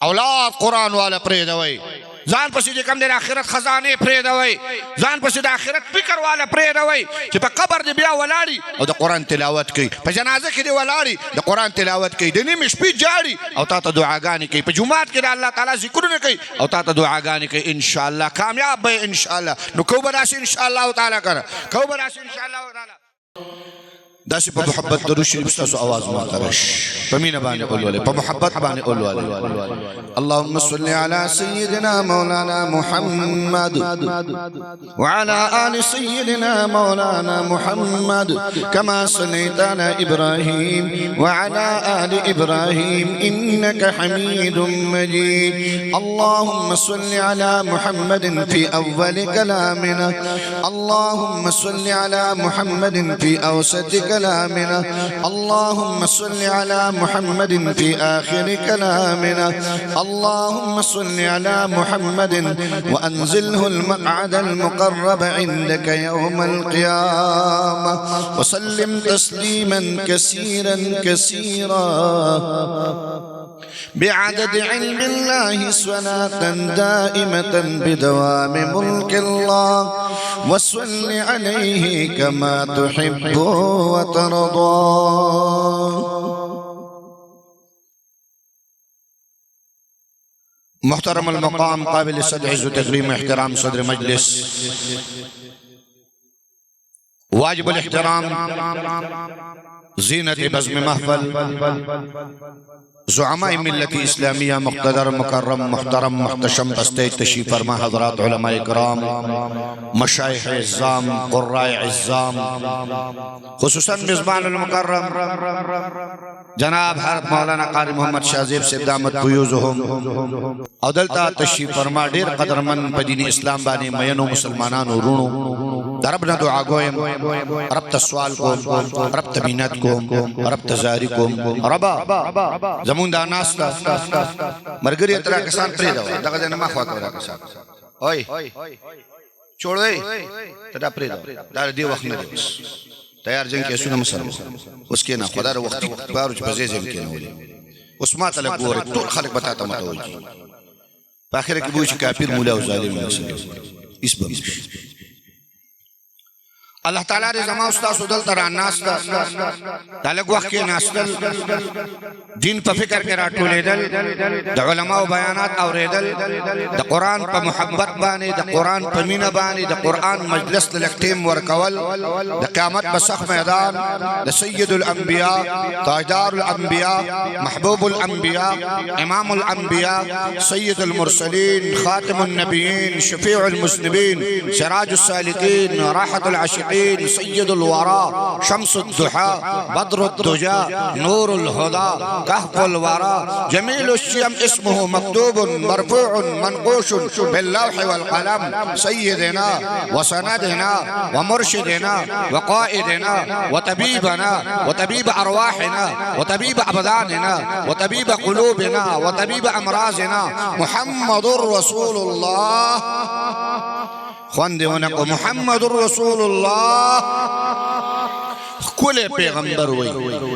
اولاد قرآن والا پریدوي ځان پسې چې کوم د آخرت خزانه پریدوي ځان پسې د آخرت فکر والا پریدوي چې په قبر دی بیا ولاړی او د قرآن تلاوت کوي په جنازه کې دی ولاړی د قرآن تلاوت کوي د نیمې شپې جاړي او تا ته دعاګانې کوي په جمعات کې د الله تعالی ذکرونه کوي او تا ته دعاګانې کوي ان شاء الله کامیاب به ان شاء الله نو کو به راشي ان شاء الله تعالی کنه کو به راشي ان شاء الله تعالی داسې په محبت درود شریف ستاسو आवाज ماته راشي په مینه باندې اولولې په محبت باندې اولولې اللهم صل على سيدنا مولانا محمد وعلى آل سيدنا مولانا محمد كما صليت على إبراهيم وعلى آل إبراهيم إنك حميد مجيد اللهم صل على محمد في أول كلامنا اللهم صل على محمد في أوسط كلامنا اللهم صل على محمد في آخر كلامنا اللهم صل على محمد وأنزله المقعد المقرب عندك يوم القيامة وسلم تسليما كثيرا كثيرا بعدد علم الله صلاة دائمة بدوام ملك الله وصل عليه كما تحب وترضى محترم المقام قابل الصدع عز وتكريم احترام صدر مجلس واجب الاحترام زينة بزم محفل زعماء ملت اسلامیہ مقتدر مکرم محترم محتشم بستے تشریف فرما حضرات علماء کرام مشایخ عظام قراء عظام خصوصا میزبان المکرم جناب حضرت مولانا قاری محمد شاذیب سے دامت فیوزهم او دلتا تشریف فرما ډیر قدرمن په دین اسلام باندې مینو مسلمانانو رونو ربنا دعا گویم رب تسوال کوم رب تمینت کوم رب تزاری کوم ربا زمون دا ناس مرګري اترا کسان پرې دا دغه نه ما خوا کړه کسان اوئ چوړوي تدا پرې دا دی وخت نه تیار جنگ کې سونه مسلمان اوس کې نه خدای وخت بارو چې بزې جنگ کې نه ولي اوس ما ته لګور ټول خلک بتا ته متوي په اخر کې بوچ کافر مولا او ظالم اسبم الله تعالی رضا ما استاد دل تر ناس تعلق وخت کې ناستل دین په فکر کې راټولېدل د علماء بیانات اوریدل د قران په محبت باندې د قران په مینه باندې د قران مجلس لکټیم ورکول د قیامت په سخت میدان د سید الانبیاء تاجدار الانبیاء محبوب الانبیاء امام الانبیاء سید المرسلین خاتم النبیین شفیع المذنبین سراج السالکین راحة العاشقین سيد الورى شمس الضحى بدر الدجى نور الهدى كهف الورى جميل الشيم اسمه مكتوب مرفوع منقوش باللوح والقلم سيدنا وسندنا ومرشدنا وقائدنا وطبيبنا وطبيب أرواحنا وطبيب أبداننا وطبيب قلوبنا وطبيب أمراضنا محمد رسول الله خوان دیونکو محمد رسول الله خکول پیغمبر وی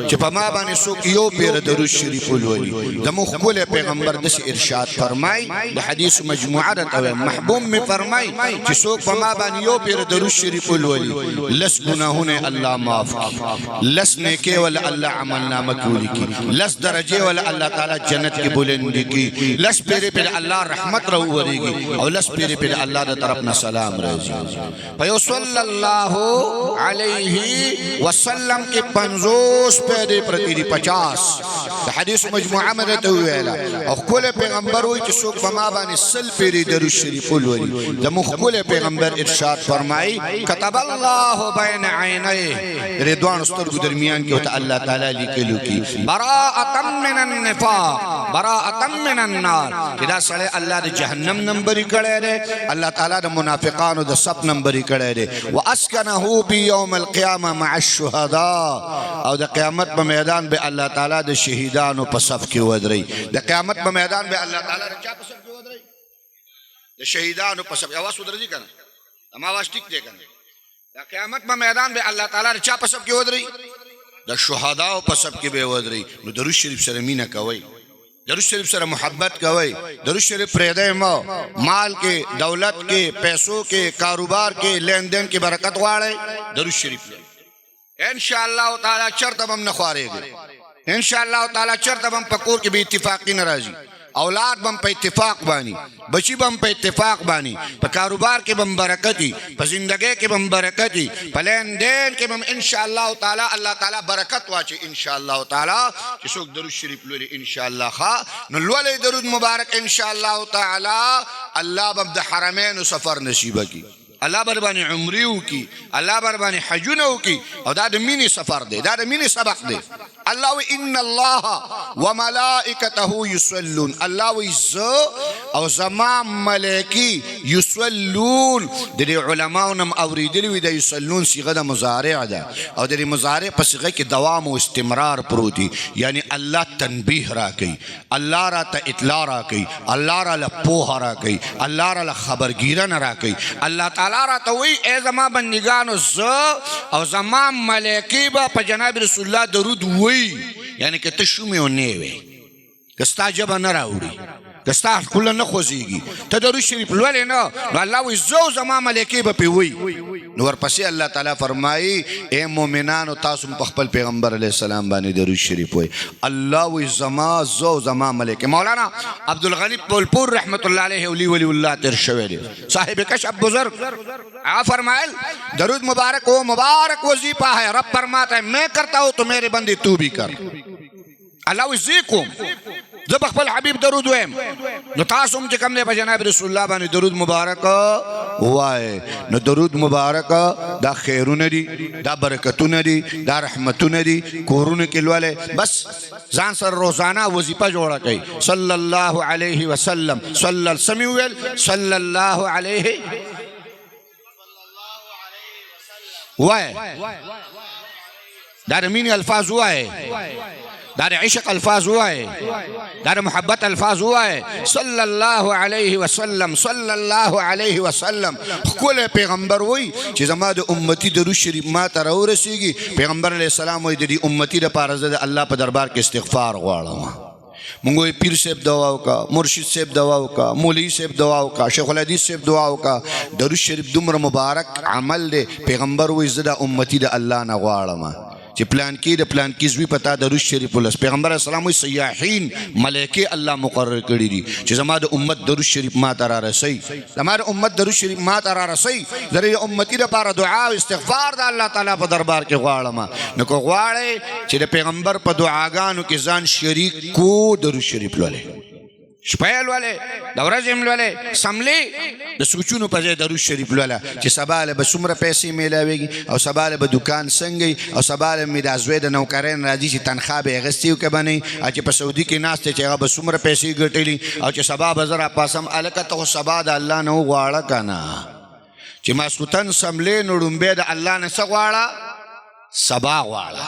چې په ما باندې څوک یو پیر درود شریف ولولي زموږ خکول پیغمبر داسې ارشاد فرمای د حدیث مجموعه ده محبوب می فرمای چې څوک په ما باندې یو پیر درود شریف ولولي لس ګناهونه الله معاف کړي لس نیکي ول الله عمل نامه کولی کی لس درجه ول الله تعالی جنت کې بلندي کی لس پیر پر الله رحمت رو وريږي او لس پیر پر الله د طرف نه سلام راځي په صلی الله علیه وسلم کی 50 پیری پرتی دی 50 حدیث مجموعه مدته ویلا او خپل پیغمبر وی چې څوک په ما باندې سل پیری درود شریف ولولي د خپل پیغمبر ارشاد فرمایي كتب الله بین عینیه رضوان سترګو درمیان کې ته الله تعالی لیکلو کی براءه من النفاق براءه من النار کدا سره الله د جهنم نمبر کړه دی الله تعالی د منافقانو د سب نمبر کړه دی واسکنه بيوم القيامه مع الشهداء او د قیامت په میدان به الله تعالی د شهیدانو په صف کې ودري د قیامت په میدان به الله تعالی رچا په صف کې ودري د شهیدانو په صف اواز ودرځي کنه اما आवाज ټیک دی کنه د قیامت په میدان به الله تعالی رچا په صف کې ودري د شهداو په صف کې به ودري نو درود شریف سره مینه کوي درود شریف سره محبت کوي درود شریف پرېدای مو مال کې دولت کې پیسو کې کاروبار کې لین دین کې برکت غواړي درود شریف ان شاء الله تعالی چرته بم نه خوارېږي ان شاء الله تعالی چرته بم پکور کې به اتفاقی ناراضي اولاد بم په اتفاق باندې بچی بم په اتفاق باندې په کاروبار کې بم برکتی په ژوندۍ کې بم برکتی په لین دین کې بم ان شاء الله تعالی الله تعالی برکت واچي ان شاء الله تعالی چې څوک درود شریف لولي ان شاء الله ښا نو لولي درود مبارک ان شاء الله تعالی الله بم د حرمین سفر نصیب کی الله بربانی عمریو کی الله بربانی حجونو کی او دا د مینی سفر دی دا د مینی سبق دی الله ان الله وملائکته یصلون الله وز او زما ملائکی یصلون د علماء نم اوریدلی وی د یصلون صيغه د مضارع ده او د مضارع په صيغه کې دوام او استمرار پروتي یعنی الله تنبیه را کوي الله را ته اطلاع را کوي الله را له پوهه را کوي الله را له خبرګیرنه را کوي الله تعالی را ته وی ای زما بندگانو ز او زما ملائکی په جناب رسول الله درود وی یعنی که ته شومې او نه وي که ستا ژبه نه راوړي که ستا ښکله نه خوځېږي ته درود شریف لولې نه نو الله وایي زه زما ملایکې به پرې وي نو ورپسې الله تعالی فرمایي ای مؤمنانو تاسو په خپل پیغمبر علیه السلام باندې درود شریف وایي الله وایي زما زه زما ملایکې مولانا عبدالغنی پولپور رحمت الله علیه ولی الله تیر شوی دی صاحب کشف بزرگ آپ فرمائل درود مبارک وہ مبارک وظیفہ ہے رب فرماتا ہے میں کرتا ہوں تو میرے بندے تو بھی کر اللہ وزیکم زب اخبر حبیب درود ویم نو تاسم چکم لے پا جناب رسول اللہ بانی درود مبارک ہوا ہے نو درود مبارک دا خیرون دی دا برکتون دی دا رحمتون دی کورون کلوالے بس زان سر روزانہ وظیفہ جوڑا کئی صلی اللہ علیہ وسلم صلی اللہ علیہ ہوا ہے دار مینی الفاظ ہوا ہے دار عشق الفاظ ہوا ہے دار محبت الفاظ ہوا ہے صلی اللہ علیہ وسلم صلی اللہ علیہ وسلم کل پیغمبر ہوئی چیز ما دا امتی درود شریف ما تا رو رسیگی پیغمبر علیہ السلام ہوئی دی امتی دا پارزد اللہ پا دربار کے استغفار غوارا منگوی پیر سیب دعاو کا مرشد سیب دعاو کا مولی سیب دعاو کا شیخ الحدیث سیب دعاو کا درود شریف دمر مبارک عمل دے پیغمبر ہوئی زدہ امتی دا اللہ نغوارا ما چې پلان کې د پلان کې زوی پتا درود شریف ولس پیغمبر اسلام وي سیاحین ملائکه الله مقرر کړی دي چې زما د امت درود شریف ما تر رسي زما د امت درود شریف ما تر رسي زری امتی لپاره دعا او استغفار د الله تعالی په دربار کې غواړم نو کو غواړي چې د پیغمبر په دعاګانو کې ځان شریک کو درود شریف ولې شپایل والے دورزم والے سملی د سوچونو په ځای درود شریف لولا چې سبا له به څومره پیسې میلاویږي او سبا له به دکان څنګه او سبا له مې د ازوی د نوکرین راځي چې تنخواه به یې اخیستي که به نه چې په سعودي کې ناست چې هغه به څومره پیسې ګټلي او چې سبا به زه راپاسم هلکه ته خو سبا د الله نه وغواړه که نه چې ماسخوتن سملی نو ړومبی د الله نه څه غواړه سبا غواړه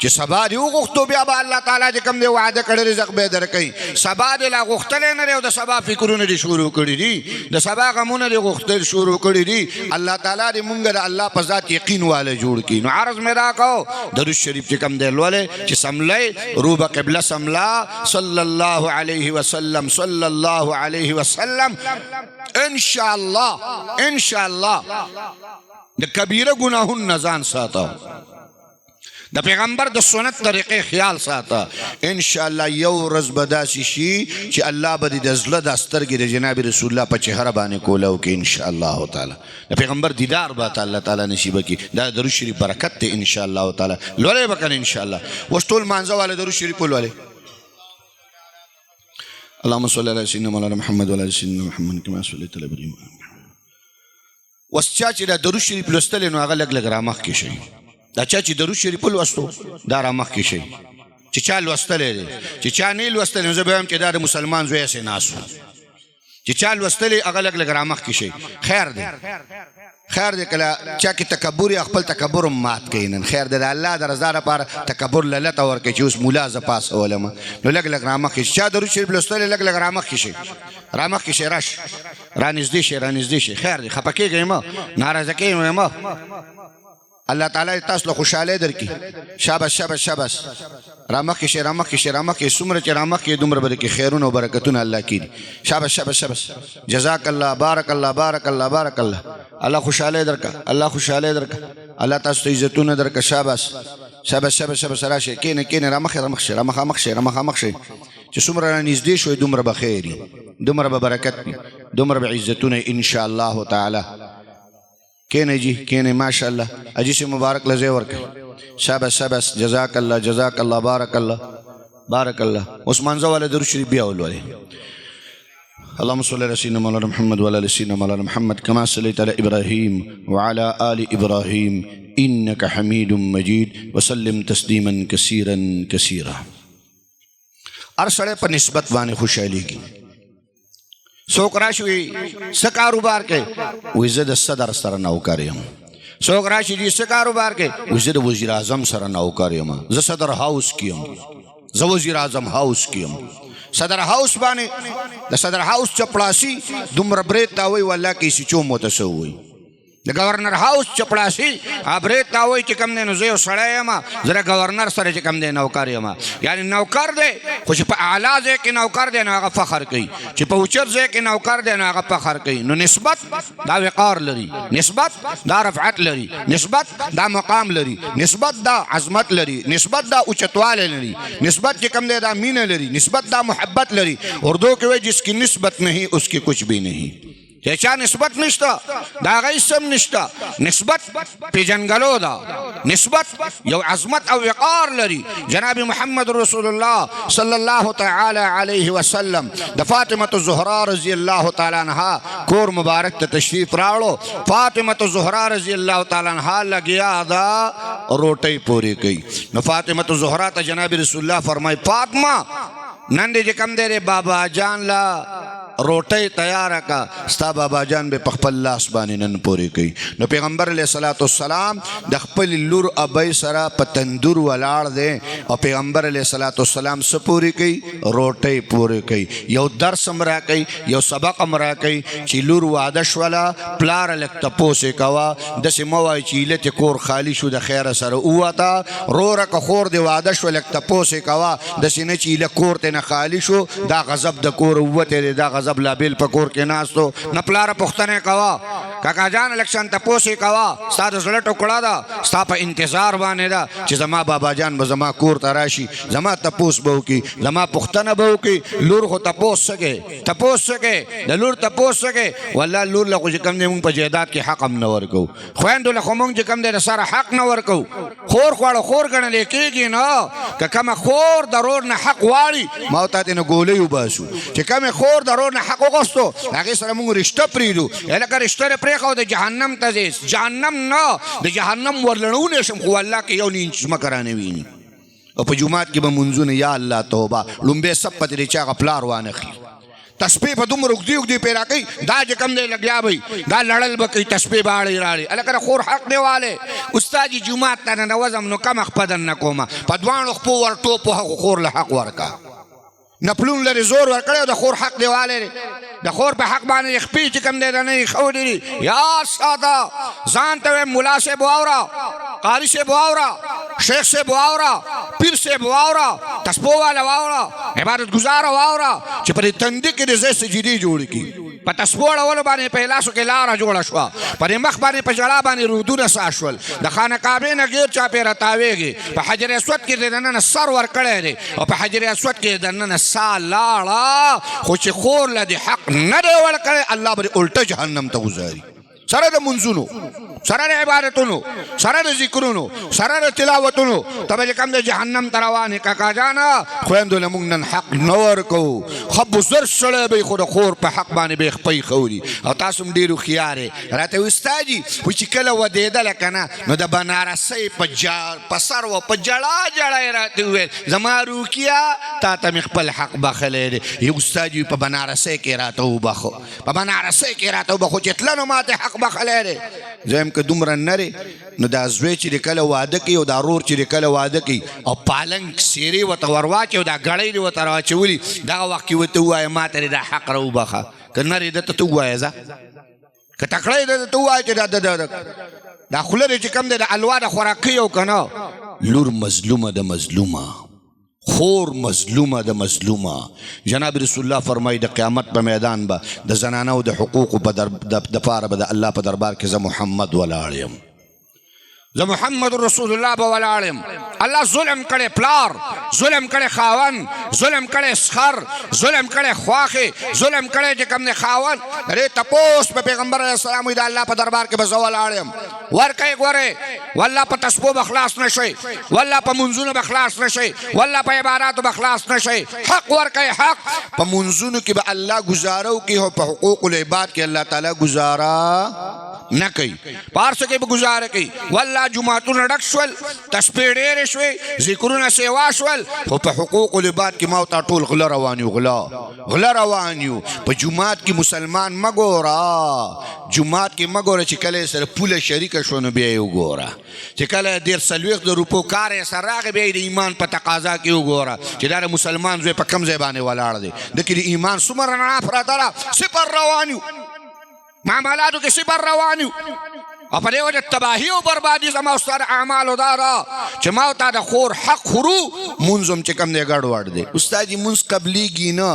چې سبا دی وغوښتو بیا به الله تعالی چې کوم دی وعده کړی رزق به درکوي سبا دی لا غوښتلی نه دی او د سبا فکرونه دې شروع کړي دي د سبا غمونه دې غوښتل شروع کړي دي الله تعالی دې مونږ د الله په ذات یقین واله جوړ کړي نو عرض مې راکړو درود شریف چې کوم دی لولې چې سملی روبه قبله سملا صلی الله علیه وسلم صلی الله علیه وسلم ان شاء الله د کبیره ګناهونو نه ځان ساته د پیغمبر د سنت طریقې خیال ساته ان شاء الله یو ورځ به داسې شي چې الله به د زړه د سترګې د جناب رسول الله په چهره باندې کوله وکړي ان شاء الله تعالی د پیغمبر دیدار به الله تعالی نصیب کړي دا درود شریف برکت دی ان شاء الله تعالی لولې به کنه ان شاء الله اوس ټول مانځه والا درود شریف ولولې اللهم صل علی سیدنا مولانا محمد وعلى ال سیدنا محمد كما صليت على ابراهيم وسچا چې دا درود شریف لوستل نو هغه لګ لګ رامخ کې شي دا چا چې درود شریف لوستو دا رامخ کې شي چې چا لوستل دي چې چا نه لوستل نو زه به هم چې دا د مسلمان زوی سي ناسو چې چا لوستل هغه لګ لګ رامخ کې شي خیر دی کله چا کې تکبر خپل تکبر مات کینن خیر دی الله د رضا لپاره تکبر لته ورکه چې اوس مولا ز پاس علماء نو لګ لګ رامخ کې چا درود شریف لوستل لګ لګ رامخ کې شي رامخ کې شي راش رانږدې شي خیر دی خپکیږي ما ناراضه کیږي ما الله تعالی تاسو له خوشاله درکې. شاباش شاباش شاباش. رامخ شي رامخ شي رامخ سمره چې رامخ دومره برکې خیرونه او برکتونه الله کړي. شاباش شاباش شاباش. جزاک الله بارک الله بارک الله بارک الله. الله خوشاله درکا الله خوشاله درکا الله تاسو ته عزتونه درکا. شاباش شاباش شاباش شاباش. راشه کینه کینه رامخ رامخ شي رامخ مخ شي رامخ مخ شي چې څومره نږدې شوي دومره به خیر دومره به برکت وي دومره به عزتونه ان شاء الله تعالی. کینه جی کینه ماشاءالله اجي سے مبارک لزه ورکه. شاباش شاباش جزاک الله جزاک الله بارک الله بارک الله. عثمان زواله درود شریف بیا ولولې. اللهم صل على سيدنا مولانا محمد وعلى ال سيدنا مولانا محمد كما صليت على ابراهيم وعلى ال ابراهيم انك حميد مجيد وسلم تسليما كثيرا كثيرا. ارسله په نسبت باندې خوشالي کی څوک راشي څه کاروبار کوي وې زه د صدر سره نوکر یم. څوک راشي چې څه کاروبار کوي وې زه د وزیر اعظم سره نوکر یم. زه صدر هاوس کیم زه وزیر اعظم هاوس کیم. صدر هاوس باندې د صدر هاوس چپړاسي دومره برید تا وی والله کې چې چوم وته سووي. د گورنر هاوس چپړاسي برید تا وی چې کم دی نو زه یو سړی یم زه د گورنر سره چې کم دی نوکر یم. یعنی نوکر دی خو چې په اعلی ځای کې نوکر دی نو هغه فخر کوي چې په اوچت ځای کې نوکر دی نو هغه فخر کوي. نو نسبت دا وقار لري نسبت دا رفعت لري نسبت دا مقام لري نسبت دا عظمت لري نسبت دا اوچتواله لري نسبت چې کم دی دا مینه لري نسبت دا محبت لري. اردو کې وایي جس کی نسبت نہیں اس کی کچھ بھی نہیں. چا نسبت نشتا دا غي سم نشتا. نسبت پیجنګلو دا نسبت یو عظمت او وقار لري. جناب محمد رسول الله صلی الله تعالی علیه وسلم د فاطمه الزهرا رضی الله تعالی عنها کور مبارک ته تشریف راوړو. فاطمه الزهرا رضی الله تعالی عنها لګیا دا روټي پوری کوي. نو فاطمه الزهرا ته جناب رسول الله فرمای فاطمه نن دې کم دی بابا جان لا روټي تیار کا ستا بابا جان به خپل لاس باندې نن پوری کوي. نو پیغمبر علیه الصلاۃ والسلام د خپل لور ابي سره په تندور ولاړ دی او پیغمبر علیه الصلاۃ والسلام سپوري کوي روټي پوری کوي. یو درس امرا کوي یو سبق امرا کوي چې لور واده شولا پلار لک تپوسه کوا د سموای چې لته کور خالی شو د خیر سره اوتا رورک خور دی واده شو لک تپوسه کوا د سینې چې لک کور ته نه خالی شو دا غضب د کور وته دا غضب لا بیل پکور کې ناستو نه پلار پختنه کوا کاکا جان الیکشن تپوسه کوا ستاسو زړه ټوکړه دا ستا په انتظار باندې دا چې زما بابا جان به زما کور ته راشي زما تپوس به وکي زما پختنه به وکي. لور خو تپوس سکے د لور تپوس سکے والله لور له چې کم دی مونږ په جیدات کې حق هم نه ورکو خویندو له خو مونږ چې کم دی سره حق نه ورکو. خور خواړه خور ګڼل کېږي نه که کومه خور ضرور نه حق واړي ما ته نه ګولې وباسو چې کومه خور ضرور نه حق وغوښتو هغې سره مونږ رشته پرېږدو. لکه رشته پرېښو د جهنم ته ځې جهنم نه د جهنم ورلړولی شم خو الله کې یو نه انچ ځمکه رانه ویني. او په جومات کې به منځونه یا الله توبه لومبې سب پتې دی چې هغه پلار وانخلي تسبیح په دومره اوږدې پیرا کوي دا چې کم دی لګیا به دا لړل به کوي تسبیح به اړې راړې. هلکه خور حق دی والی استاد جومات ته ننوځم نو کم خپه در نه کومه په دواړو خپو ور ټوپ هغو خور له حق ورکه. نپلون لري زور ورکړی او د خور حق دی والی د خور په حق باندې خپې چې کم دی د نه یې ښودې دي. یا ساده ځان ته وایم ملا صاحب واوره قاري صاحب واوره شیخ صاحب واوره پیر صاحب واوره تسبو والا واوره عبادت گزاره واوره چې په دې تندي کې د ځای سجدې جوړې کړي. په تسبو اړولو باندې په لاسو کې لاره جوړه شوه په دې مخ باندې په ژړا باندې رودونه سا شول د خانه کعبې نه غیر چاپېره تاویږي. په حجر اسود کې د دننه سر ورکړی دی او په حجر اسود کې د دننه سا لاړه خو چې خور له د حق نه دی ورکړی الله به الټه جهنم ته گذاري. سره د منځونو سره د عبادتونو سره د ذکرونو سره د تلاوتونو ته به چې کوم د جهنم ته روان یې کاکا جانه خویندو له موږ نن حق نه ورکوو. ښه بزرګ سړی به یې خو د خور په حق باندې به یې خپۍ ښوري او تاسو هم ډېر هوښیار یې. راته وایي استاد جي وایي چې کله ودېدله که نه نو د بنارسۍ په سر و په جړا جړا یې راته وویل زما روکیه تا ته مې خپل حق بخلی دی. یو استاد جي په بنارسۍ کې راته وبخو په بنارسۍ کې راته وبخو چې تلنو ماته حق بخلی دی. زه یم که دومره نرې نو دا زوی چې د کله واده کوي او دا رور چې د کله واده کوي او پالنګ سیرې ورته ور واچوي او دا ګړۍ دې ورته راواچولي دغه وخت کې ورته ووایه ما ته دې دا حق راوبخه. که نرې ده ته ته ووایه ځه که تکړه یې ده ته ووایه چې دا دا خوله چې کم دی د الوا د خوراکي او که نه لور مظلومه د مظلومه خور مظلومه د مظلومه جناب رسول الله فرمایي د قیامت په میدان به د زنانو د حقوقو دپاره به د الله په دربار کې زه محمد ولاړ یم زه محمد رسول الله به ولاړ یم الله ظلم کړی پلار ظلم کړی خاون ظلم کړی سخر ظلم کړی خواښې ظلم کړی چې کوم دی خاون د دې تپوس په پیغمبر علیه السلام وایي د الله په دربار کې به زه ولاړ یم ورکوئ ګورئ والله په تسبو به خلاص نه شئ والله په منځونو به خلاص نه شئ والله په عباداتو به خلاص نه شئ حق ورکوئ حق په منځونو کې به الله ګزاره وکړي او په حقوق العباد کې الله تعالی ګزاره نه کوي په هر څه کې به ګزاره کوي والله جماعتونه ډک شول تسبیح ډېرې شوې ذکرونه سیوا شول خو په حقوق العباد کې ما او تا ټول غله روان یو غله روان یو په جومات کې مسلمان مه ګوره جومات کې مه ګوره چې کله یې سره پوله شریکه شوه نو بیا یې وګوره چې کله دېر څلوېښت د روپو کار یې سره راغی بیا یې د ایمان په تقاضا کې وګوره چې دا د مسلمان زوی په کم ځای باندې ولاړ دی دکې د ایمان څومره رڼا پرته ده صفر روان یو معاملاتو کې صبر روان یو او په دې وجه تباهي او بربادي زما او ستا د اعمالو دا ده چې ما او تا د خور حق خورو مونځ هم چې کوم دی ګډوډ دی استاد جي مونځ قبلېږي نه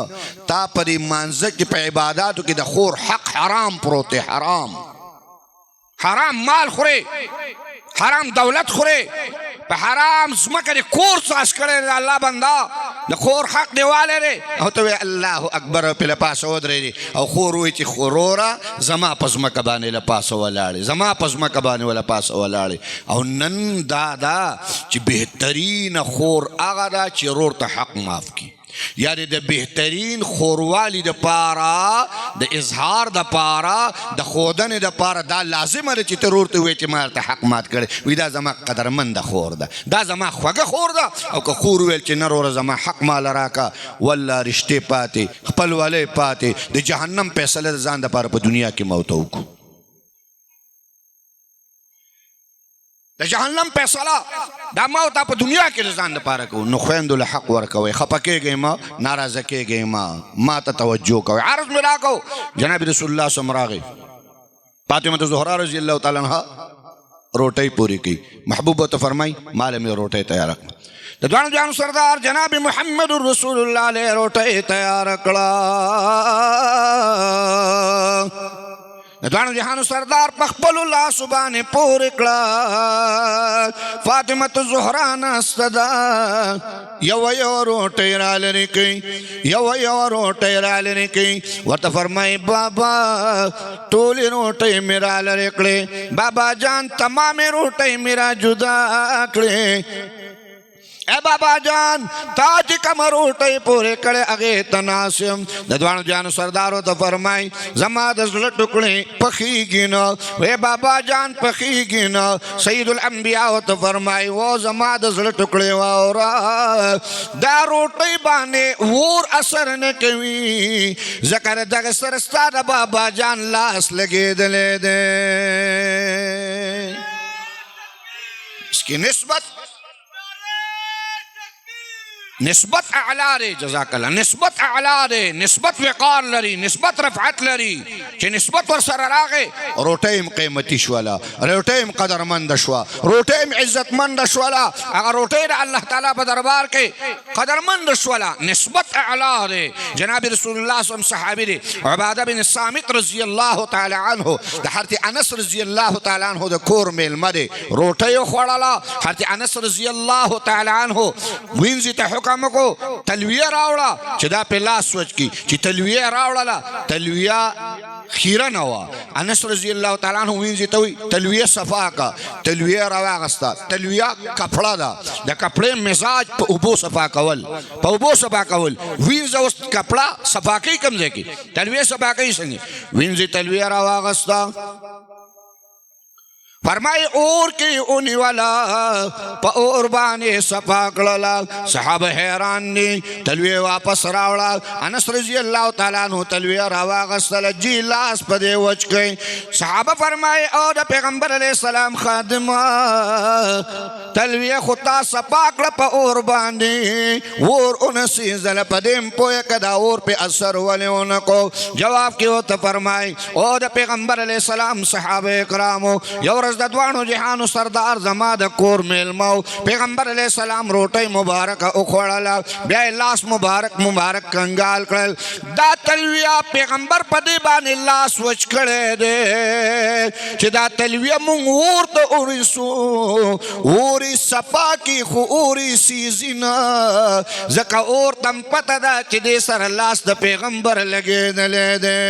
تا په دې مانځه کې په عباداتو کې د خور حق حرام پروت دی حرام مال خورې حرام دولت خورې په حرام ځمکه دې کور ساس کړی دی الله بنده د خور حق دی والی دی او ته وایې الله اکبر پې له پاسه ودرېدې او خور وایي چې خوروره زما په ځمکه باندې له پاسه ولاړې زما په ځمکه باندې له پاسه ولاړې او نن دا ده چې بهترینه خور هغه ده چې ورور ته حق معاف کړي یعنی د بهترین خوروالی د پاره د اظهار د پاره د خودنې د پاره دا لازمه ده چې ته ورور ته وایې چې ما ته حق مات کړی وایي دا زما قدرمنده خور ده دا زما خوږه خور ده او که خور ویل چې نه وروره زما حق ماله راکه والله رشتې پاتې خپلولی پاتې د جهنم فیصله د ځان دپاره په دنیا کې موته وکړو د جهنم فیصله دا ما او تا په دنیا کې د ځان دپاره کوو نو خویندو له حق ورکوئ خفه کېږئ مه ناراضه کېږئ ما ته توجه کوئ عرض مې راکو جناب رسول الله صم راغی فاطمه زهرا رضی الله تعالی عنها روټۍ پوری کړي محبوبه ته فرمایي ماله مې روټۍ تیاره کړه د دواړو جانو سردار جناب محمد رسول الله علیه روټۍ تیاره کړه د دوانو جهانو سردار په خپلو لاسو باندې پورې کړه فاطمه زهرا ناسته ده یوه روټۍ را لرې کړئ یوه روټۍ را لرې کړئ ورته فرمایي بابا ټولې روټۍ مې را لرې کړې بابا جان تمامې روټۍ مې را جدا کړې اے بابا جان تا چې کومه روټۍ پورې کړې هغې ته ناست یم د دواړو جانو سردارو ته فرمایي زما د زړه ټوکړې پخېږي نه اے بابا جان پخېږي نه سید الانبیاو ته فرمایي و زما د زړه ټوکړې واوره دا روټۍ باندې اور اثر نه کوي ځکه د دغه سره ستا د بابا جان لاس لګېدلی دی اسکی نسبت اعلا دی جزاک الله نسبت اعلا دی نسبت وقار لري نسبت رفعت لري چې نسبت ورسره راغی روټۍ م قیمتي شوله روټۍ م قدرمنده شوه روټۍ م عزتمنده شوله هغه روټۍ د الله تعالی په دربار کې قدرمنده شوله نسبت اعلا دی جناب رسول الله صلی صحابي دی عباده بن الصامت رضی الله تعالی عنه د حضرت انس رضی الله تعالی عنه د کور میلمه دی روټۍ وخوړله حضرت انس رضی الله تعالی عنه وینځي ته حکم کو تلویه راوړه چې دا په لاس سوچ کی چې تلویه راوړله تلویه خیره نه وه انس رضی الله تعالی عنه وینځي ته وایي تلویه صفا کا تلویه راواغسته تلویه کپړه ده د کپړې مزاج په اوبو صفا کول په اوبو صفا کول وینځه اوس کپړه صفا کوي کوم ځای کې تلویه صفا کوي څنګه وینځي تلویه راواغسته فرمائی اور کی اونی والا پا اور بانے صفا کڑلا صحابہ حیران نی تلوی واپس راوڑا انس رضی اللہ تعالیٰ عنہ تلوی راوا غسل جی لاس پا دے وچ گئی صحابہ فرمائی او دا پیغمبر علیہ السلام خادمہ تلوی خطا صفا کڑا پا اور بانے اور انسی زل پا دیم پویا کدا اور پہ اثر والے انکو جواب کیو تا فرمائی او دا پیغمبر علیہ السلام صحابہ اکرامو یورز د دوانو جهانو سردار زما د کور میلمو پیغمبر علیہ السلام روټۍ مبارک او خوړله بیا لاس مبارک کنګال کړل دا تلویه پیغمبر په دې باندې لاس وچ کړی دی چې دا تلویه مونږ ورته اورسو اوري صفا کی خو اوري سیزي نه ځکه اور تم پته ده چې دې سره لاس د پیغمبر لګېدلی دی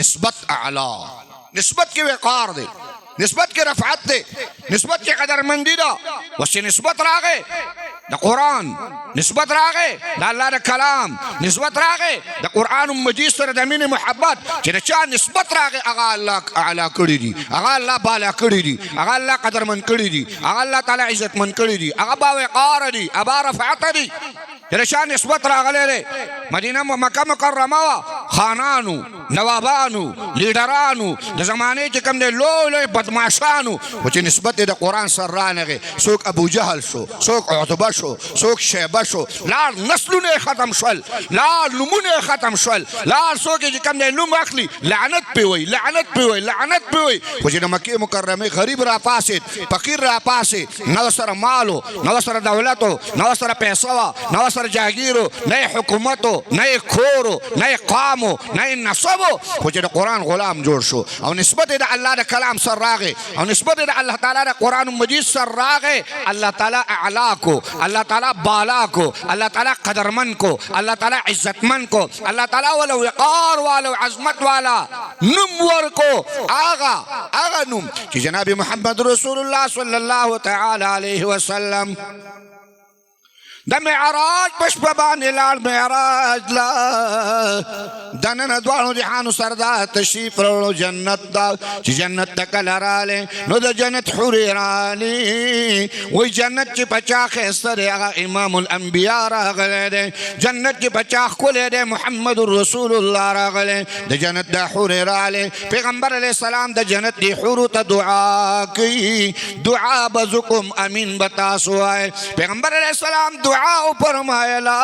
نسبت اعلی نسبت کې وقار دی نسبت کې رفعت دی نسبت کې قدرمندي ده اوس چې نسبت راغی د قرآن نسبت راغی د الله د کلام نسبت راغی د قرآن مجید سره د مینې محبت چې د چا نسبت راغی هغه الله اعلی کړي دي هغه الله بالا کړي دي هغه الله قدرمند کړي دي هغه الله تعالی عزتمند کړي دي هغه باوقار دي هغه رفعت دي چې د چا نسبت راغلی دی مدینه مکه مکرمه وه خانانو نوابانو لیډرانو د زمانې چې کوم دی لوی لوی بدماشانو خو چې نسبت یې د قرآن سره رانغی څوک ابو جهل شو څوک عتبه شو څوک شیبه شو لار نسلونه یې ختم شول لار نومونه یې ختم شول لار څوک یې چې کوم دی نوم اخلي لعنت پې وایي لعنت پې وایي لعنت پې وایي خو چې د مکې مکرمې غریب راپاسېد فقیر راپاسېد نه ورسره مالو نه ورسره دولتو نه ورسره پیسه وه نه ورسره جاګیرو نه یې حکومتو نه یې کورو نه یې قامو نه یې نسبو خو چې د قرآن غلام جوړ شو او نسبت یې د الله د کلام سره راغی او نسبت یې د الله تعالی د قرآن مجید سره راغی الله تعالی اعلا کو الله تعالی بالا کو الله تعالی قدرمند کو الله تعالی عزتمند کو الله تعالی والا وقار والا عظمت والا نوم ورکو آغا نوم چې جناب محمد رسول الله صلی الله تعالی علیه وسلم د معراج په شپه باندې لاړ معراج لا دننه دواړو جهانو سردار تشریف راوړو جنت دا چې جنت ته کله رالی نو د جنت حورې رالی وایي جنت چې په چا ښایسته دی هغه امام الانبیا راغلی دی جنت چې په چا ښکلی دی محمد رسول الله راغلی د جنت دا حورې رالی پیغمبر علیه السلام د جنت دی حورو ته دعا کوي دعا به زکم امین به تاسو وایي پیغمبر علیه السلام دعا فرمایلا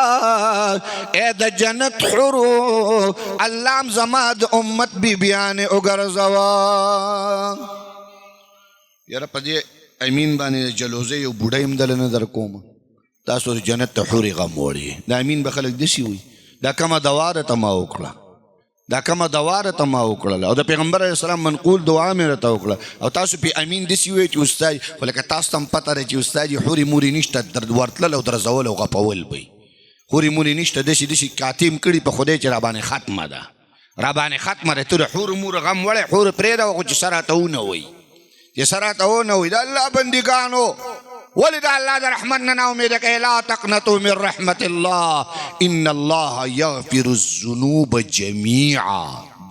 اے د جنت حورو اللهم زما د امت بی بیان وګرځوا یاره په دې امین باندې جلوزه یو بوډۍ هم دله نه در کوم تاسو جنت ته حورې غم وړي د امین به خلک داسې وي دا کومه دوا ده ته ما وکړه دا کومه دوا ده ته ما وکړله او د پیغمبر علیه السلام منقول دعا مې راته وکړه او تاسو پې امین داسې وایي چې استاد خو لکه تاسو ته هم پته ده چې استاد یې حورې مورې نشته ورتلل او درځول او غپول به حورې مورې نشته داسې کاتیم کړي په خدای چې راباندې ختمه ده راباندې ختمه ده ته د حورو مور غم وړی حورې پرېږده خو چې سره راته ونه وایي چې سره راته ونه وایي د الله بندګانو ولد الله د رحمت نه امید کوي لا تقنطوا من رحمت الله ان الله یغفر الذنوب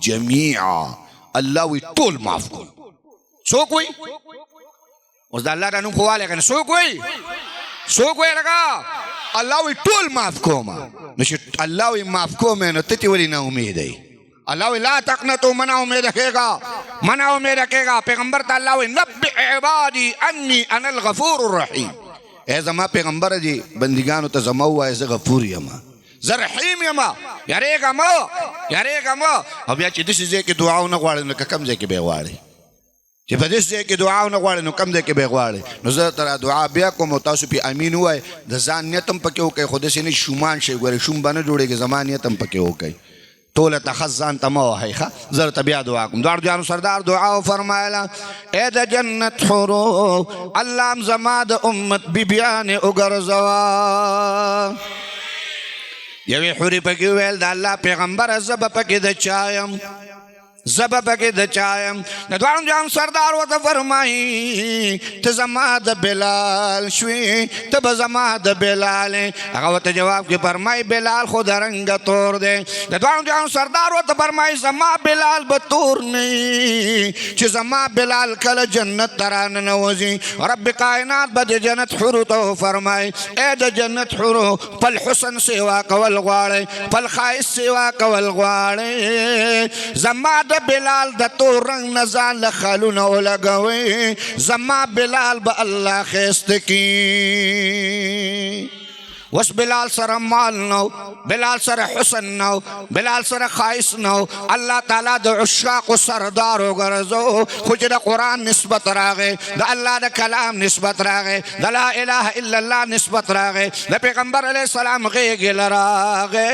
جميعا الله وی ټول معاف کوي څوک وایي اوس د الله د نوم خو والی که نه څوک وایي لکه الله وی ټول معاف کوم نو چې الله وی معاف کوم نو ته ولې نه امید یې الله وی لا تقنطوا منع امید کېږه پیغمبر ته الله وی نبئ عبادی انی انا الغفور الرحیم اے زما پیغمبر دی بندگانو ته زما ووایه زه غفور یم زه رحیم یم یریږه مه او بیا چې داسې ځای کې دعا ونه غواړې نو که کوم ځای کې به یې غواړې چې په داسې ځای کې دعا ونه غواړې نو کوم ځای کې به یې غواړې نو زه تر دعا بیا کوم او تاسو پې امین ووایئ د ځان نیت هم پکې وکئ خو داسې نه شومان شئ ګورئ شوم به نه جوړېږي زما نیت هم پکې وکئ ټوله ته خس ځان ته مه وهئ ښه زه درته بیا دعا کوم دواړو جانو سردار دعا وفرمایله ای د جنت حورو الله هم زما د امت بیبیانې وګرځوه یوې حورې پکې وویل د الله پیغمبره زه به پکې د چا یم د دواړو جانو سردار ورته فرمایي ته زما د بلال شوې ته به زما د بلال هغه ورته جواب کې فرمایي بلال خو د رنګه تور دی د دواړو جانو سردار ورته فرمایي زما بلال به تور نه چې زما بلال کله جنت ته راننوځي رب کائنات به د جنت حورو ته فرمایي ای د جنت حورو خپل حسن سیوا کول غواړئ خپل ښایست سیوا کول غواړئ زما د بلال د تور رنګ نه ځان له خالونه ولګوئ زما بلال به الله ښایسته کي वस बिलाल सर माल नौ, बिलाल सर हुसन नौ, बिलाल सर खाइस नौ। अल्लाह ताला द उश्शाक सरदार गरजो खुद द कुरान निस्बत रागे, द अल्लाह द कलाम निस्बत रागे, द ला इलाहा इल्लल्लाह निस्बत रागे, द पैगंबर अलैहिस्सलाम गे रागे।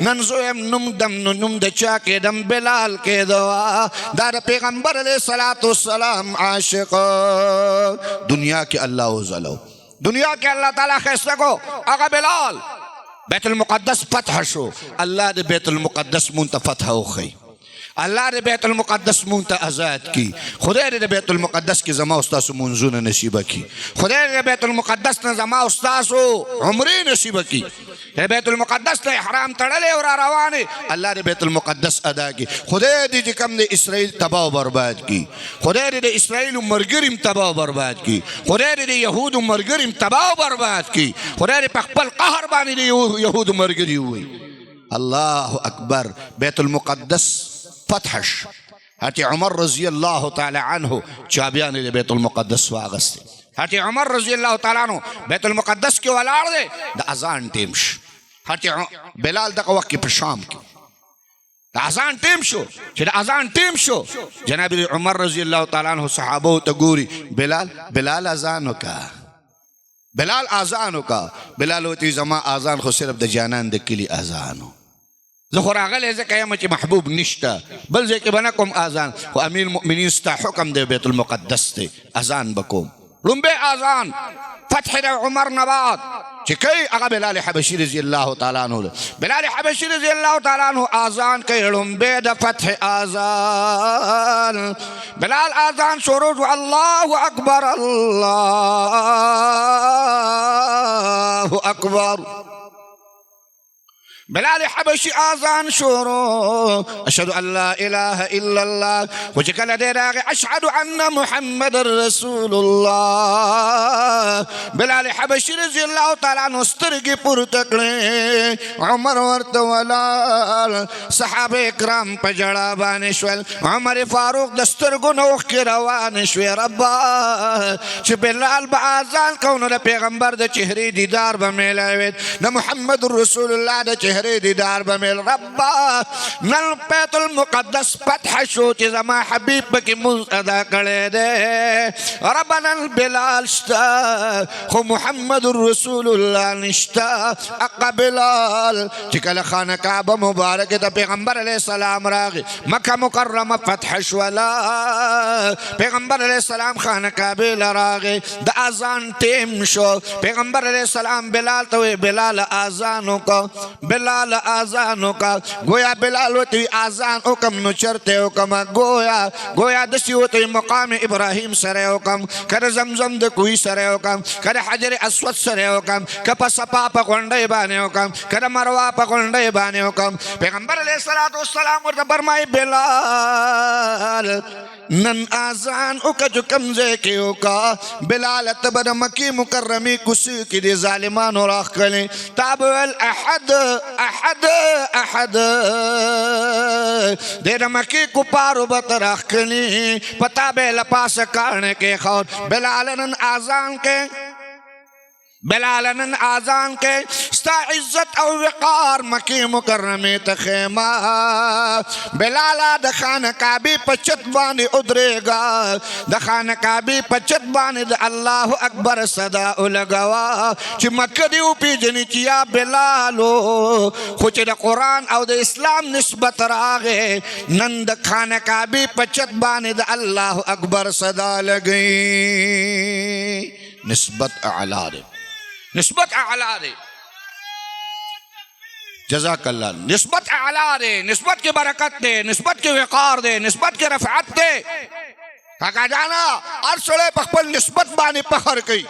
नंजुम नुम दम नुम द चा के दम बिलाल के दवा, द पैगंबर अलैहिस्सलाम आशिक। दुनिया के अल्लाह उजलो, दुनिया के अल्लाह ताला खैस्ता को आगा बिलाल बैतुल मुक़द्दस फतह शो। अल्लाह दे बैतुल मुक़द्दस मुंता फतह हो खई, अल्लाह दे बैतुल मुक़द्दस मुंता आज़ाद की। खुदा दे बैतुल मुक़द्दस की जमा उस्तासु मुंजुन नसीब की, खुदा दे बैतुल मुक़द्दस ने जमा उस्तासु उम्री नसीब की। बैतुल मुक़द्दस ने हराम तड़ले और रवाने अल्लाह दे बैतुल मुक़द्दस अदा की। खुदा दे कम दे इसराइल तबाह बर्बाद की, खुदा दे इसराइल मरगरिम तबाह बर्बाद की, खुदा दे यहूद मरगरिम तबाह बर्बाद की, खुदा दे पखपल कहर बानी दे यहूद मरगरी हुई। अल्लाह अकबर। बैतुल मुक़द्दस फतहश हती उमर रज़ी अल्लाह ताला अन्हु चाबियान दे बैतुल मुक़द्दस वागस्ते। हती उमर रज़ी अल्लाह ताला अन्हु बैतुल मुक़द्दस के वलाड़ दे द अज़ान टीम्श। हती बिलाल द वक्त की शाम की द अज़ान टीम शो, द अज़ान टीम शो। जनाब उमर रज़ी अल्लाह ताला अन्हु सहाबो तगूरी बिलाल बिलाल अज़ान का, बिलाल अज़ान का। बिलाल होती जमा अज़ान खो सिर्फ द जानन द किली अज़ान हो। ज़खरागल ऐसे कया मची महबूब निश्ता बल जे के बना कम अज़ान वो अमीर मुमिनीन स्ता हुक्म दे बैतुल मुक़द्दस ते अज़ान बकोम रुम्बे अज़ान फतह उमर नवाद चिकई अगा बिलाल हबशी रज़ी अल्लाह ताला अन्हु, बिलाल हबशी रज़ी अल्लाह ताला अन्हु अज़ान के रुम्बे द फतह अज़ान। बिलाल अज़ान शुरू अल्लाहु अकबर अल्लाहु अकबर। बिलाल हबशी आज़ान शुरू अशहदु अल्ला इलाहा इल्लल्लाह वजकल दे रागे अशहदु अन्ना मुहम्मद रसूलुल्लाह। बिलाल हबशी रज़ी अल्लाह ताला अन्हु स्तरगी पुर तकड़े उमर वर्त वलाल सहाबे इकराम पजड़ा बानेश्वल उमर फारूक दस्तरगु नोख के रवानेश्वे रब्बा च बिलाल बाज़ान कौन द पैगंबर द चेहरे दीदार बमेलावेद न मुहम्मद रसूलुल्लाह द चेहरे दीदार बमेल रब्बा नल बैतुल मुक़द्दस फतह शो च जमा हबीब की मुज़ अदा करे दे रब्बा नल बिलाल स्ता खो मुहम्मद रसूलुल्लाह निश्ता अक़ा बिलाल चिकल खाना काबा मुबारक द पैगंबर अलैहिस्सलाम रागे मक्का मुकर्रमा फतह शवला पैगंबर अलैहिस्सलाम खाना काबे रागे द अज़ान टेम शो पैगंबर अलैहिस्सलाम बिलाल तो बिलाल अज़ानों का बिलाल आज़ानों का गोया बिलाल होती आज़ान हुक्म नुचरते हुक्म गोया गोया दसी होती मकाम इब्राहिम सरे हुक्म कर जमजम द कोई सरे हुक्म कर हजर अस्वद सरे हुक्म कप सपा पकोंडे बाने हुक्म कर मरवा पकोंडे बाने हुक्म पैगंबर अलैहिस्सलातु वस्सलाम और फरमाए बिलाल नन आज़ान उका जो कमजे के उका बिलाल तबर मक्की मुकर्रमी कुसी की दे जालिमान और आखले ताबल अहद अहद अहद दे मक्की कुपार बतरख कली पता बे लपास करने के खौर बिलालन आज़ान के बिलालन आज़ान के स्ता इज्जत और वक़ार मक्की मुकर्रमे तखेमा बिलाला दखान काबी पचत बानी उदरेगा दखान काबी पचत बानी द अल्लाह अकबर सदा उलगवा च मक्कदी उपी जनिचिया बिलालो खुच द कुरान और द इस्लाम निस्बत रागे नंद खान काबी पचत बानी द अल्लाह अकबर सदा लगी निस्बत आला रे निस्बत आला रे जज़ाकल्लाह निस्बत आला दे निस्बत की बरकत दे निस्बत की वक़ार दे निस्बत की रफ़अत दे काका जाना अरसले पखपल निस्बत बानी पखर कई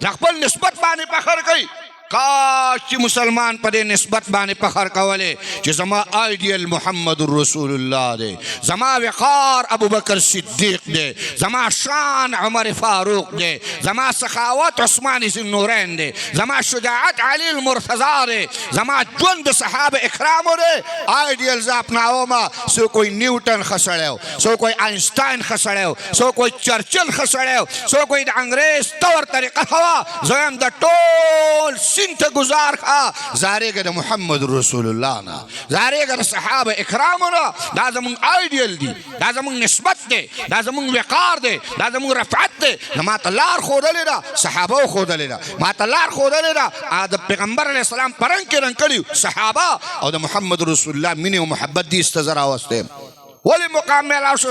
पखपल निस्बत बानी पखर कई काश मुसलमान पदे निस्बत बाने पखर कवले जो जमा आइडियल मोहम्मद रसूलुल्लाह दे जमा वक़ार अबू बकर सिद्दीक दे जमा शान उमर फारूक दे जमा सखावत उस्मान ज़ुन्नूरैन दे जमा शुजाअत अली मुर्तज़ा दे जमा जुंद सहाब इकराम दे आइडियल अपनाओ मा सो कोई न्यूटन खसड़े सो कोई आइंस्टाइन खसड़े सो कोई चर्चिल खसड़े सो कोई अंग्रेज तौर तरीका हवा जोम द टोल سین تا گزار خوا زارے گا محمد رسول اللہ نا زارے گا صحابہ اکرامنا دا زمون آئیڈیل دی دا زمون نسبت دے دا زمون وقار دے دا زمون رفعت دے ما تلار خود لینا صحابہ خود لینا ما تلار خود لینا آدھا پیغمبر علیہ السلام پرنگ کے رنگ کریو صحابہ اور دا محمد رسول اللہ منی و محبت دی استظر آوستے ولی مقام میں اللہ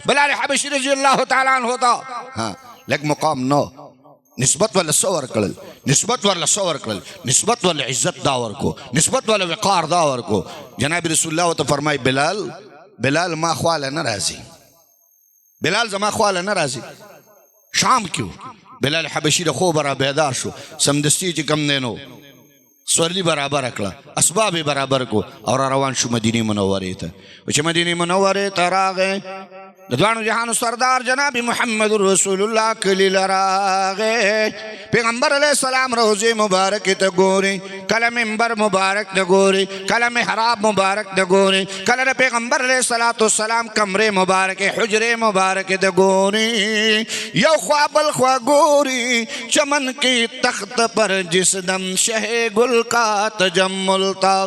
بلال حبشی رضی اللہ تعالیٰ عنہ ہوتا ہاں لیکن مقام نو نسبت والا سور کرل نسبت والا سور کرل نسبت والا عزت داور کو نسبت والا وقار داور کو جناب رسول اللہ تو فرمائی بلال ما خوالا نرازی بلال زما خوالا نرازی شام کیوں بلال حبشی دا خوب برا بیدار شو سمدستی چی کم دینو سورلی برابر اکلا اسباب برابر کو اور روان شو مدینی منوری تا وچھ مدینی منوری تا راغے دوانو جہانو سردار جناب محمد رسول اللہ کلیل راغے پیغمبر علیہ السلام روزی مبارک تا گوری کل منبر مبارک تا گوری کل محراب مبارک تا گوری کل پیغمبر علیہ السلام کمرے مبارک حجر مبارک تا گوری یو خواب الخوا گوری چمن کی تخت پر جس دم شہ گل کا تجمل تا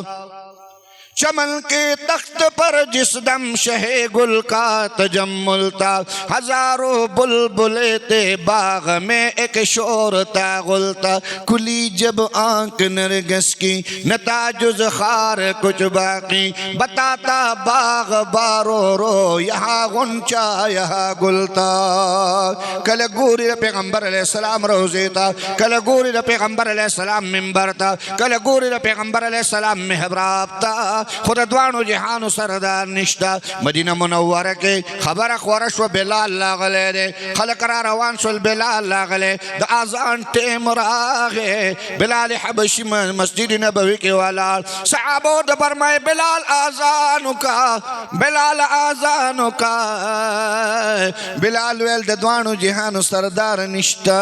چمن کے تخت پر جس دم شہ گل کا تجمل تھا ہزاروں بلبلے تھے باغ میں ایک شور تھا غل تھا کھلی جب آنکھ نرگس کی نتا جز خار کچھ باقی بتاتا باغ بارو رو یہاں غنچہ یہاں گل تھا کل گوری پیغمبر علیہ السلام روزے تھا کل گوری پیغمبر علیہ السلام منبر تھا کل گوری پیغمبر علیہ السلام محراب تھا خود دوانو جہانو سردار نشتا مدینہ منورہ کے خبر خورش و بلال لاغلے دے خلق را روان سل بلال لاغلے دا آزان ٹیم راغے بلال حبشی مسجد نبوی کے والا صحابو دا برمائے بلال آزانو کا بلال آزانو کا بلال ویل دا دوانو جہانو سردار نشتا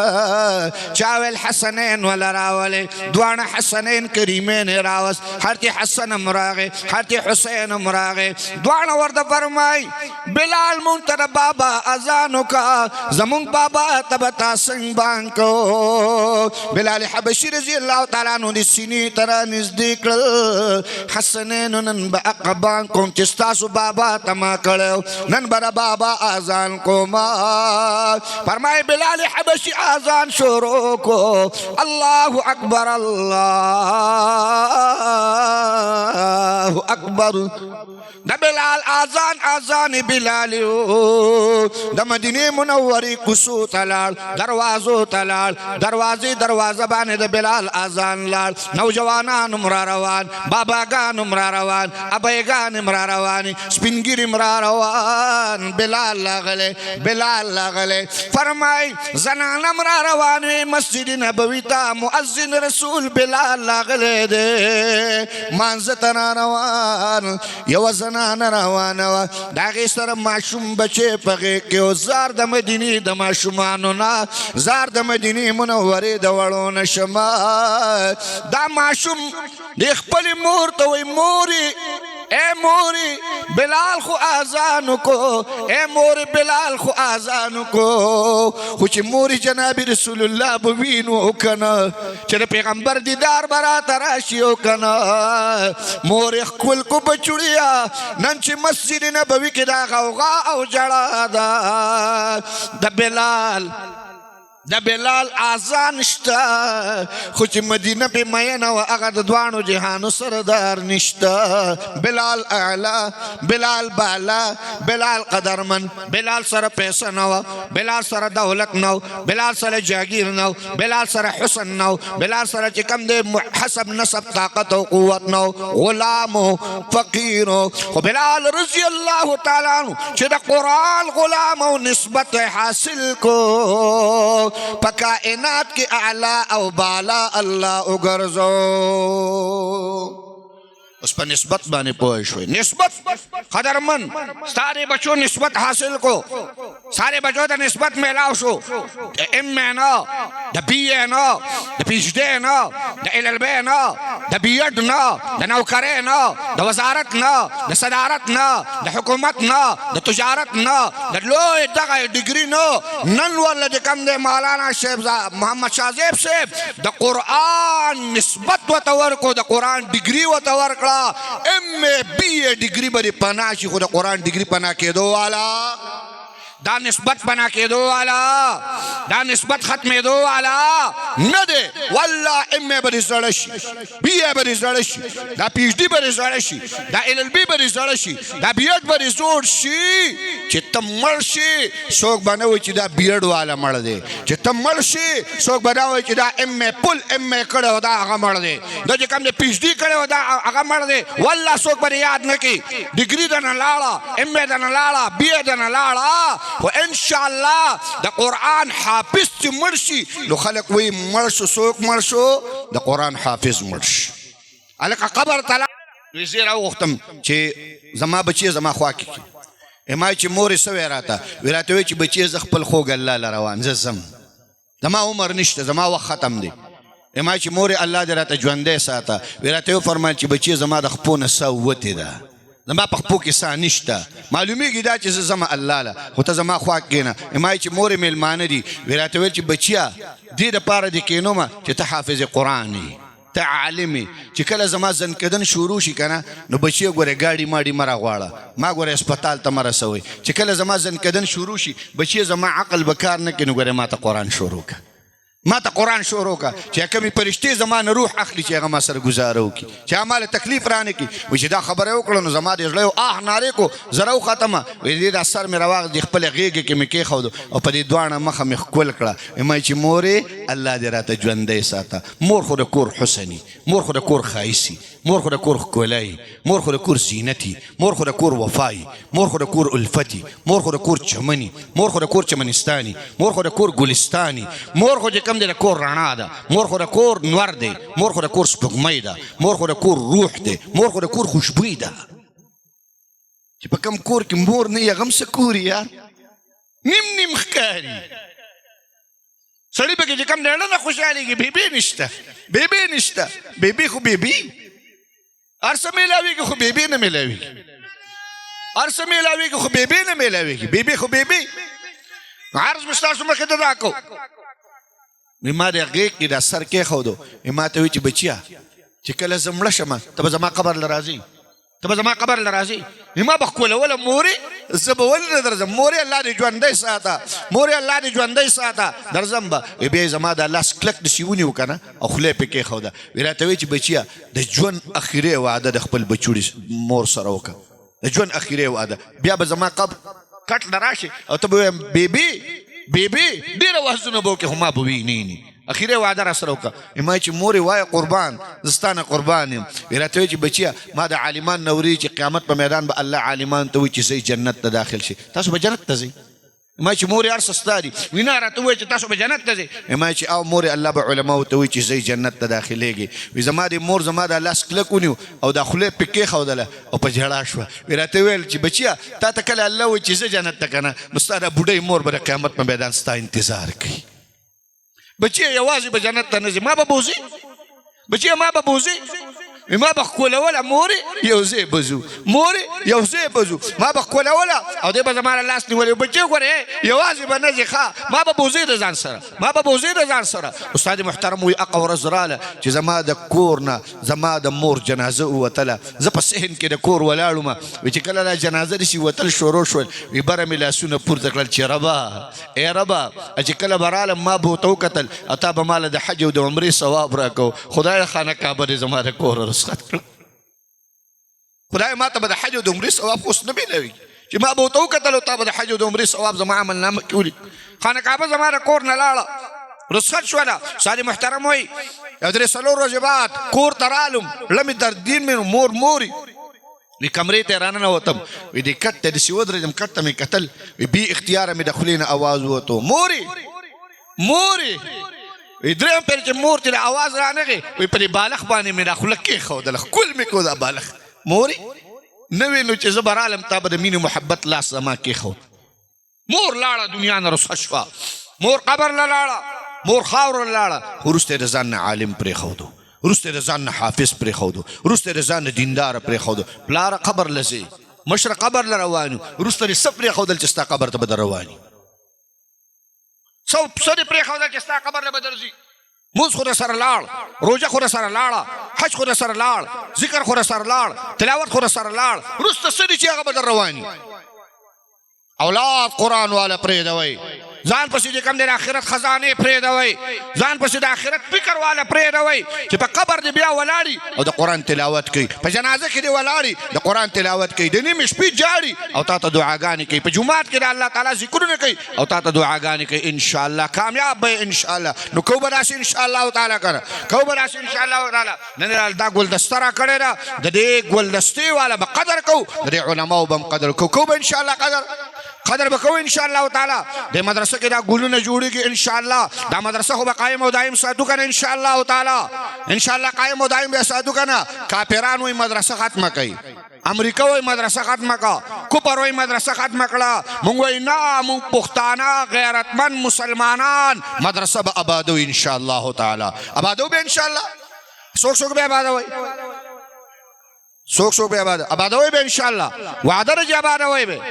چاویل حسنین والا راولے دوانا حسنین کریمین راوس ہرتی حسن امراغے حتی حسین امراغے دوانا ورد فرمائی بلال منتر بابا ازانو کا زمون بابا تبتا سنگ بانکو بلال حبشی رضی اللہ تعالیٰ عنہ دی سینی ترہ نزدیک حسنین نن با اقبان کو چستاسو بابا تما کرو نن برا بابا آزان کو ما فرمائی بلال حبشی آزان شروع کو اللہ اکبر اللہ اکبر دا بلال آزان بلالیو دا مدینی منوری کسو تلال دروازو تلال دروازہ بانے دا بلال آزان لال نوجوانان امرا روان باباگان امرا روان ابائیگان امرا روانی سپنگیر امرا روان بلال لاغلے فرمائی زنان امرا روانی مسجد نبوی تا مؤذن رسول بلال لاغلے دے مانزتنا روان یو زنان روانوا داغی سر معشوم بچے پغے کیو زار دا مدینی دا معشومانو نا زار دا مدینی منوری دا وڑون شما دا معشوم دیکھ پلی مور توی موری اے موری بلال خو آزانو کو اے موری بلال خو آزانو کو خوچ موری جناب رسول اللہ بوینو کنا چل پیغمبر دیدار برا تراشیو کنا موری خکل کو بچڑیا ننچ مسجد نبوی کی دا غوغا او جڑا دا بلال آزان شتا خوچ مدینہ پہ مینا و اغد دوانو جہانو سردار نشتا بلال اعلا بلال بالا بلال قدرمن بلال سر پیسہ نو بلال سر دولت نو بلال سر جاگیر نو بلال سر حسن نو بلال سر چکم دے حسب نصب طاقت و قوت نو غلامو فقیرو بلال رضی اللہ تعالیٰ عنہ چھتا قرآن غلامو نسبت حاصل کو پکائنات کی اعلا او بالا اللہ اگرزو اس پر نسبت بانے پوش ہوئے نسبت قدرمن سارے بچوں نسبت حاصل کو سارے بچوں دا نسبت میلاو شو دا ام نا دا بی نا دا پی ایچ ڈی نا دا ایل ایل بی نا دا بی ایڈ نا دا نوکرے نا دا وزارت نا دا صدارت نا دا حکومت نا دا تجارت نا دا لوی دغا ڈگری نا نن والا دا کم دے مولانا شیخ محمد شازیب صاحب دا قرآن نسبت و تورکو دا قرآن ڈگری و تورکو ایم اے بی اے ڈگری بری پناہ شی خود قرآن ڈگری پناہ کے دو والا دا نسبت پناہ کے دو والا دا نسبت ختم دو والا ندے واللہ ایم اے بری زرشی بی اے بری زرشی دا پی ایچ ڈی بری زرشی دا ایل ایل بی بری زرشی دا بی ایڈ بری زور شی چی تم مرشی سوک بناوی چی دا بی ایڈ والا مر دے چی تم مرشی سوک بناوی چی دا ایم اے پل ایم اے کڑے ہو دا آگا مر دے دا جی کم دے پی ایچ ڈی کڑے ہو دا آگا مر دے واللہ سوک بری یاد نکی ڈگری دا نلالا ایم اے دا نلالا بی اے دا نلالا و انشاءاللہ دا قرآن حافظ چی مرشی لو خلق وی مرشو سوک مرشو دا قرآن حافظ مرش علاقہ قبر تلا ویزیر او اختم چی زما بچی زما خواکی کی امائی چی موری سوی راتا ویراتوی چی بچی زخ پل خوگ اللہ لروان زم زما عمر نشتا زما وقت ختم دی امائی چی موری اللہ دی راتا جوندے ساتا ویراتوی فرمان چی بچی زما دا خپون سووتی دا زما پخپو کی سا نشتا معلومی گی دا چیز زما اللہ لا خوتا زما خواک گینا امائی چی موری ملمانه دی ویراتوی چی بچیا دی دا پارا دی کینو ما چی تا حافظ قرآنی تا عالمی چی کل زما زن کدن شروع شی کنا نو بچی گوره گاڑی ماڑی مرا غواړه ما گوره اسپتال تا مرا سوی چی کل زما زن کدن شروع شی بچی زما عقل بکار نکی نو گوره ما تا قرآن شروع کا ما تا قرآن شروع کا چی کمی پرشتی زمان روح اخلی چی اگا ما سر گزارو کی چی امال تکلیف رانے کی وچی دا خبر اوکلو نو زما دی جلیو آہ نارے کو زرو ختمہ ویدی دا سر میرا واقع دی خپل غیگی کی مکی خودو او پا دی دوانا مخا مخکول کلا امائی چی موری اللہ دی راتا جوندے ساتا مور خود کور حسنی مور خود کور خائسی مور خود کور خکولائی مور خود کور زینتی مور خود کور وفائی مور خود کور الفتی مور خود کور چمنی مور خود کور چمنستانی مور خود کور گلستانی مور خود کم دے کور رانا دا مور خود کور نور دے مور خود کور سپگمائی دا مور خود کور روح دے مور خود کور خوشبوئی دا چی پا کم کور کی مور نہیں یا غم سکوری یار نیم نیم خکاری سڑی پا کی کم نیڑا نا خوشحالی کی بی بی نشتا بی بی نشتا بی بی خو بی بی عرصہ میلاوی کی خو بی بی نا میلاوی عرصہ میلاوی کی خو بی بی نا میلاوی کی بی بی خو بی بی عرص مستاسو مخیط داکو اما دی غیق کی دا سر کے خودو اما تاوی چی بچیا چی کل زملشما تبا زما قبر لرازی تبا زما قبر لرازی اما بخکولا ولا موری زبا ولی درزم موری اللہ دی جواندی ساتا موری اللہ دی جواندی ساتا درزم با بیا زما دا اللہ سکلک دسیونی وکانا او خلی پی کے خودا ویرا تاوی چی بچیا دا جوان اخیره وعده دا خپل بچوڑی مور سروکا دا جوان اخیره وعده بیا با زما قبر کٹ لراشی او تبا بی بی بی بی دیر وحزنو بو که هما بوی نینی اخیره وعده را سروکا امای چی موری وای قربان دستان قربانیم ویراتوی چی بچیا ما دا عالمان نوری چی قیامت پا میدان با اللہ عالمان توی چی سی جنت تا داخل شی تاسو با جنت تا زی امای چی موری عرص استاری وینارا توی چی تاسو با جنت تا زی امای چی او موری اللہ با علماء توی چی سی جنت تا داخلے گی وی زما دی مور زما دا اللہ سکلکونیو او دا خلی پکی خودلا او پا جھڑا شوا ویراتوی چی بچیا تا تکل اللہ وی چی سی جنت تا کنا مستا بودای مور با قیامت پا میدان ستا انتظار کی بچی یوازی با جنت تا نزی ما با بوزی بچی ما با بوزی ما بخکولا ولا موری یوزی بزو موری یوزی بزو ما بخکولا ولا او دی با زمان لاس نیولی بچی گوره یوازی با نزی خواه ما با بوزی دا زان سرا ما با بوزی دا زان سرا استاد محترم وی اقا و رزرالا چی زما دا کورنا زما دا مور جنازه وطلا زپا سهن که دا کور ولالو ما وی چی کلالا جنازه دیسی وطل شورو شول وی برمی لاسون پور تکلل چی ربا ای ربا اچی کلا برالم ما بوتو کتل اتا با مال دا حج و دا عمری ثواب راکو خدای خانه کعبه دی زما دا کور رسخت کل خدای ما تا با دا حج و دا عمری ثواب خوص نبی لوی چی ما بوتو کتلو تا با دا حج و دا عمری ثواب زما عمل نام کولی خانه کعبه زما دا کور نلالا رسخت شوالا سادی محترم ہوئی ادری سلو روز بعد کور ترالم لمی در دین میں مور موری وی کمرے تیرانا نہ ہوتم وی دی کٹ دی سی ودرجم کٹ میں قتل وی بی اختیار میں دخلین آواز ہوتو موری موری دریم پیر چې مور ته आवाज رانغی وی په بالغ باندې مې راخله کې خودل کل مې کو دا بالغ موري نوې نو چې زبرالم تابه د مين محبت لاس زما کې خود مور لاړه دنیا نه رسوا شوا مور قبر لاړه مور خاور لاړه ورسته د ځان عالم پرې خودو ورسته د ځان حافظ پرې خودو ورسته د ځان دیندار پرې خودو بلار قبر لزی مشر قبر لروانو ورسته د سفر خودل چې ستا قبر ته بدر رواني سو سړي پرې خودل چې ستا قبر له بدر زی موز خو سره لاړ روزه خو سره لاړه حج خو سره لاړ ذکر خو سره لاړ تلاوت خو سره لاړ ورسته سړي چې هغه بدر رواني اولاد قرآن والا پرې دوي ځان پسې د کم د آخرت خزانه پرې دوي ځان پسې د آخرت فکر والا پرې دوي چې په قبر دی بیا ولاړی او د قرآن تلاوت کوي په جنازه کې دی ولاړی د قرآن تلاوت کوي د نیمه شپې جاړي او تا ته دعاګانې کوي په جمعات کې د الله تعالی ذکرونه کوي او تا ته دعاګانې کوي ان شاء الله کامیاب به ان شاء الله نو کو براسي ان شاء الله تعالی کړه کو براسي ان شاء الله تعالی نن دا ګلدسته را کړی را د دې ګلدستې والا به قدر کو د علماء به قدر کو به ان شاء الله قدر بکو ان شاء الله تعالی د مدرسې کې دا ګلونه جوړيږي ان شاء الله دا مدرسه خو به قائم او دائم ساتو کنه ان شاء الله تعالی ان شاء الله قائم او دائم به ساتو کنه کافرانو مدرسه ختمه کوي امریکا وای مدرسه ختمه کا کوپر وای مدرسه ختمه کړه مونږ وای نه مونږ پښتانه غیرتمن مسلمانان مدرسه به آبادو ان شاء الله تعالی آبادو به ان شاء الله څوک به آبادو وای څوک به آبادو وای به ان شاء الله وعده رجا آبادو وای به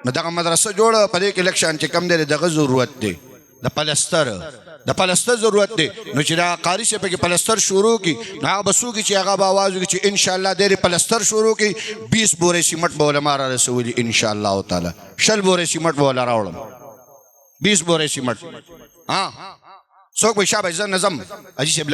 دغه مدرسه جوړه په دې کې الیکشن چې کم دی دغه ضرورت دی د پلستر ضرورت دی نو چې دا قاری شه په کې پلستر شروع کی هغه بسو کی چې هغه به आवाज وکړي چې ان شاء الله د پلستر شروع کی 20 بورې سیمټ به علماء را رسولي ان شاء الله تعالی 60 بورې سیمټ به ولا راوړم 20 بورې سیمټ ها څوک به شابه ځن نظم اجي